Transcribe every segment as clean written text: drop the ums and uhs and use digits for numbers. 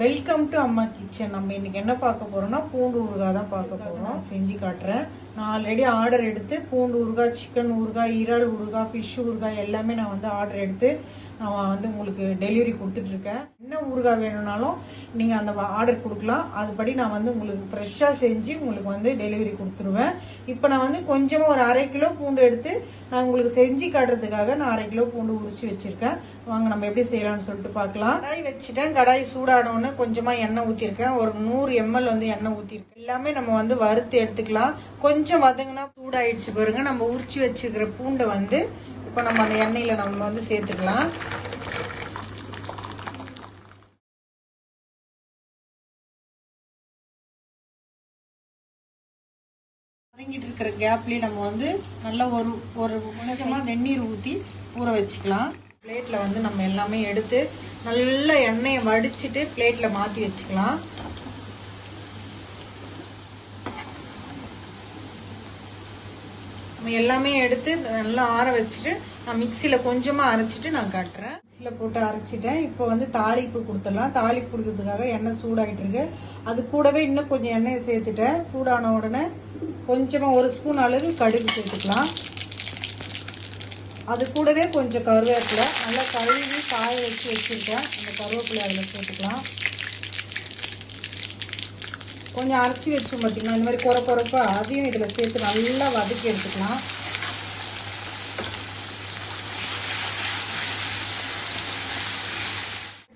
Welcome to அம்மா kitchen. நம்ம இன்னைக்கு என்ன பார்க்க போறோம்னா பூண்டு ஊறுகாய் தான் பார்க்க போறோம். செஞ்சு காட்டுறேன். நான் ஆல்ரெடி ஆர்டர் எடுத்து பூண்டு ஊறுகாய், சிக்கன் ஊறுகாய், இறால் ஊறுகாய், ஃபிஷ் ஊறுகாய் எல்லாமே நான் வந்து ஆர்டர் எடுத்து நான் வந்து உங்களுக்கு டெலிவரி கொடுத்துட்டு இருக்கேன். என்ன ஊறுகாய் வேணும்னாலும் நீங்க அந்த ஆர்டர் கொடுக்கலாம். அதுபடி நான் வந்து உங்களுக்கு ஃப்ரெஷ்ஷா செஞ்சு உங்களுக்கு வந்து டெலிவரி கொடுத்துருவேன். இப்போ நான் வந்து கொஞ்சமா ஒரு 1/2 கிலோ பூண்டு எடுத்து நான் உங்களுக்கு செஞ்சு காட்டுறதுக்காக நான் 1/2 கிலோ பூண்டு உரிச்சு வச்சிருக்கேன். வாங்க நம்ம எப்படி செய்யலாம்னு சொல்லிட்டு பார்க்கலாம். கடாய் வச்சுட்டேன். கடாய் சூடானோன்னு கொஞ்சமா எண்ணெய் ஊத்திருக்கேன். ஒரு 100 ml வந்து எண்ணெய் ஊத்திருக்கேன். எல்லாமே நம்ம வந்து வறுத்து எடுத்துக்கலாம். கொஞ்சம் வதங்கினா சூடாயிடுச்சு பாருங்க. நம்ம உரிச்சு வச்சிருக்கிற பூண்டை வந்து இப்போ நம்ம அந்த எண்ணெயில நம்ம வந்து சேர்த்துக்கலாம். வதங்கிட்டு இருக்கிற கேப்லயே நம்ம வந்து நல்லா ஒரு கொஞ்சமா வெந்நீர் ஊற்றி ஊற வச்சுக்கலாம். பிளேட்ல வந்து நம்ம எல்லாமே எடுத்து நல்லா எண்ணெயை வடிச்சிட்டு பிளேட்ல மாத்தி வச்சுக்கலாம். நம்ம எல்லாமே எடுத்து நல்லா ஆற வச்சுட்டு நான் மிக்சியில கொஞ்சமா அரைச்சிட்டு நான் காட்டுறேன். மிக்சியில போட்டு அரைச்சிட்டேன். இப்போ வந்து தாளிப்பு கொடுத்துடலாம். தாளிப்பு கொடுக்கறதுக்காக எண்ணெய் சூடாயிட்டு இருக்கு. அது கூடவே இன்னும் கொஞ்சம் எண்ணெயை சேர்த்துட்டேன். சூடான உடனே கொஞ்சமா 1 ஸ்பூன் அளவு கடுகு சேர்த்துக்கலாம். அது கூடவே கொஞ்சம் கருவேப்பிலை நல்லா கழுவி காய வச்சு வச்சிருக்கேன். அந்த கருவேப்பிலை அதில் சேர்த்துக்கலாம். கொஞ்சம் அரைச்சி வச்சோம் பார்த்தீங்கன்னா இந்த மாதிரி குறைப்பா அதையும் இதில் சேர்த்து நல்லா வதக்கி எடுத்துக்கலாம்.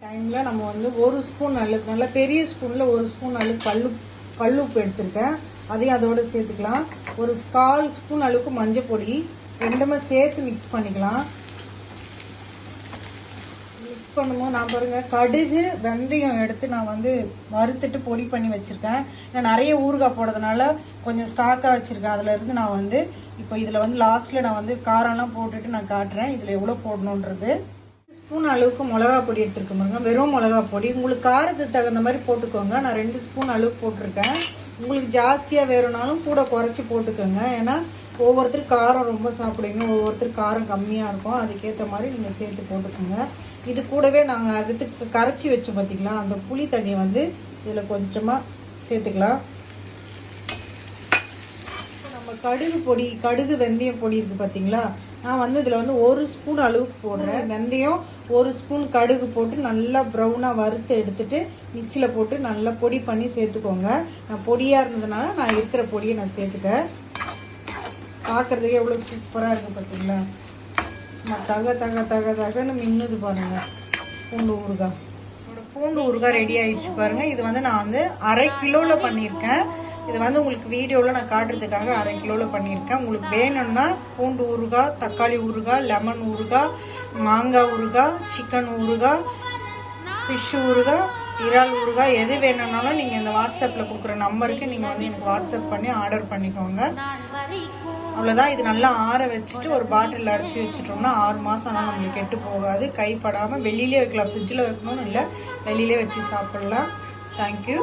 டைமில் நம்ம வந்து 1 ஸ்பூன் அளவுக்கு நல்லா பெரிய ஸ்பூனில் 1 ஸ்பூன் அளவுக்கு கல்லுப்பு எடுத்துருக்கேன். அதையும் அதோடு சேர்த்துக்கலாம். ஒரு 1/4 ஸ்பூன் அளவுக்கு மஞ்சள் பொடி ரெண்டுமே சேர்த்து மிக்ஸ் பண்ணிக்கலாம். மிக்ஸ் பண்ணும்போது நான் பாருங்க கடுகு வெந்தயம் எடுத்து நான் வந்து வறுத்துட்டு பொடி பண்ணி வச்சிருக்கேன். நான் நிறைய ஊறுகாய் போடுறதுனால கொஞ்சம் ஸ்டாக்கா வச்சிருக்கேன். அதுல இருந்து நான் வந்து இப்போ இதுல வந்து லாஸ்ட்ல நான் வந்து காரம்லாம் போட்டுட்டு நான் காட்டுறேன் இதுல எவ்வளவு போடணுன்றது. ஸ்பூன் அளவுக்கு மிளகா பொடி எடுத்துருக்க பாருங்க. வெறும் மிளகா பொடி உங்களுக்கு காரத்துக்கு தகுந்த மாதிரி போட்டுக்கோங்க. நான் 2 ஸ்பூன் அளவுக்கு போட்டிருக்கேன். உங்களுக்கு ஜாஸ்தியா வேணும்னாலும் கூட குறைச்சி போட்டுக்கோங்க. ஏன்னா ஒவ்வொருத்தர் காரம் ரொம்ப சாப்பிடுவீங்க, ஒவ்வொருத்தர் காரம் கம்மியா இருக்கும். அதுக்கேற்ற மாதிரி நீங்க சேர்த்து போட்டுக்கோங்க. இது கூடவே நாங்க அதுக்கு கரைச்சி வச்சு பார்த்தீங்களா அந்த புளி தண்ணியை வந்து இதுல கொஞ்சமா சேர்த்துக்கலாம். நம்ம கடுகு வெந்தயம் பொடி இருக்கு பாத்தீங்களா, நான் வந்து இதுல வந்து 1 ஸ்பூன் அளவுக்கு போடுறேன். வெந்தயம் 1 ஸ்பூன் கடுகு போட்டு நல்லா ப்ரௌனா வறுத்து எடுத்துட்டு மிக்சியில போட்டு நல்லா பொடி பண்ணி சேர்த்துக்கோங்க. நான் பொடியா இருந்ததுனால நான் இருக்கிற பொடியை நான் சேர்த்துட்டேன். பாக்குறதுக்கு எவ்வளவு சூப்பரா இருக்கு பாத்தீங்களா. தகன்னு மின்னுது பாருங்க பூண்டு ஊறுகாய். பூண்டு ஊறுகாய் ரெடி ஆயிடுச்சு பாருங்க. இது வந்து நான் வந்து 1/2 கிலோல பண்ணியிருக்கேன். இது வந்து உங்களுக்கு வீடியோல நான் காட்டுறதுக்காக 1/2 கிலோல பண்ணியிருக்கேன். உங்களுக்கு வேணும்னா பூண்டு ஊறுகாய், தக்காளி ஊறுகாய், லெமன் ஊறுகாய், மாங்காய் ஊறுகாய், சிக்கன் ஊறுகாய், ஃபிஷ் ஊறுகாய், இறால் ஊறுகாய் எது வேணும்னாலும் நீங்க இந்த வாட்ஸ்அப்ல கொடுக்குற நம்பருக்கு நீங்க வந்து எனக்கு வாட்ஸ்அப் பண்ணி ஆர்டர் பண்ணிக்கோங்க. அவ்வளவுதான். இது நல்லா ஆற வச்சுட்டு ஒரு பாட்டில் அடைச்சி வச்சுட்டோம்னா 6 மாசம் ஆனால் நம்மளுக்கு கெட்டு போகாது. கைப்படாம வெளியிலே வைக்கலாம். ஃப்ரிட்ஜில் வைக்கணும்னு இல்லை, வெளியிலே வச்சு சாப்பிடலாம். தேங்க்யூ.